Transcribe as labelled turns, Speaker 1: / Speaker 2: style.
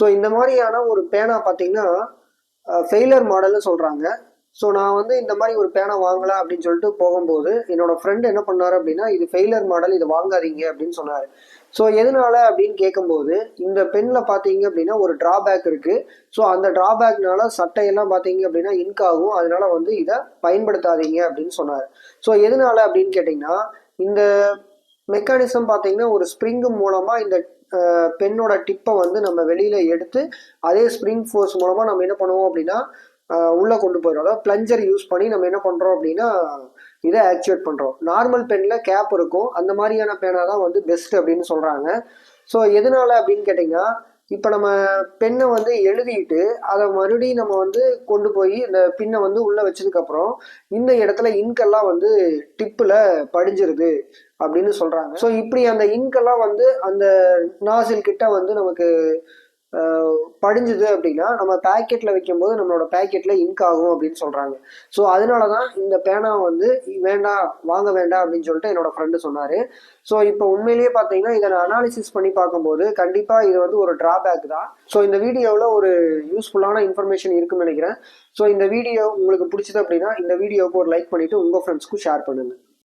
Speaker 1: So இந்த மாதிரியான ஒரு பேனா பார்த்தீங்கன்னா ஃபெயிலர் மாடல்னு சொல்கிறாங்க. ஸோ நான் வந்து இந்த மாதிரி ஒரு பேனா வாங்கலாம் அப்படின்னு சொல்லிட்டு போகும்போது என்னோட ஃப்ரெண்டு என்ன பண்ணார் அப்படின்னா, இது ஃபெயிலர் மாடல், இது வாங்காதீங்க அப்படின்னு சொன்னார். ஸோ எதனால அப்படின்னு கேட்கும்போது, இந்த பென்னில் பார்த்தீங்க அப்படின்னா ஒரு ட்ராபேக் இருக்குது. ஸோ அந்த ட்ராபேக்னால சட்டையெல்லாம் பார்த்தீங்க அப்படின்னா இன்க் ஆகும், அதனால வந்து இதை பயன்படுத்தாதீங்க அப்படின்னு சொன்னார். ஸோ எதனால அப்படின்னு கேட்டிங்கன்னா, இந்த மெக்கானிசம் பார்த்தீங்கன்னா ஒரு ஸ்ப்ரிங்கு மூலமாக இந்த பென்னோட டிப்பை வந்து நம்ம வெளியில் எடுத்து அதே ஸ்ப்ரிங் ஃபோர்ஸ் மூலமாக நம்ம என்ன பண்ணுவோம் அப்படின்னா உள்ளே கொண்டு போயிடும். அதாவது பிளஞ்சர் யூஸ் பண்ணி நம்ம என்ன பண்ணுறோம் அப்படின்னா இதை ஆக்சுவேட் பண்ணுறோம். நார்மல் பெனில் கேப் இருக்கும், அந்த மாதிரியான பேனா தான் வந்து பெஸ்ட் அப்படின்னு சொல்கிறாங்க. ஸோ எதனால அப்படின்னு கேட்டிங்கன்னா, இப்போ நம்ம பெண்ணை வந்து எழுதிட்டு அதை மறுபடியும் நம்ம வந்து கொண்டு போய் இந்த பின்னை வந்து உள்ளே வச்சதுக்கப்புறம் இந்த இடத்துல இன்கெல்லாம் வந்து டிப்பில் படிஞ்சிருது அப்படின்னு சொல்கிறாங்க. ஸோ இப்படி அந்த இன்கெல்லாம் வந்து அந்த நாசில் கிட்ட வந்து நமக்கு படிஞ்சுது அப்படின்னா நம்ம பேக்கெட்டில் வைக்கும்போது நம்மளோட பேக்கெட்டில் இன்க் ஆகும் அப்படின்னு சொல்கிறாங்க. ஸோ அதனால தான் இந்த பேனா வந்து வேண்டாம், வாங்க வேண்டாம் அப்படின்னு சொல்லிட்டு என்னோட ஃப்ரெண்டு சொன்னார். ஸோ இப்போ உண்மையிலேயே பார்த்தீங்கன்னா இதை நான் அனாலிசிஸ் பண்ணி பார்க்கும்போது கண்டிப்பாக இது வந்து ஒரு ட்ராபேக் தான். ஸோ இந்த வீடியோவில் ஒரு யூஸ்ஃபுல்லான இன்ஃபர்மேஷன் இருக்குன்னு நினைக்கிறேன். ஸோ இந்த வீடியோ உங்களுக்கு பிடிச்சது அப்படின்னா இந்த வீடியோவுக்கு ஒரு லைக் பண்ணிவிட்டு உங்கள் ஃப்ரெண்ட்ஸ்க்கும் ஷேர் பண்ணுங்கள்.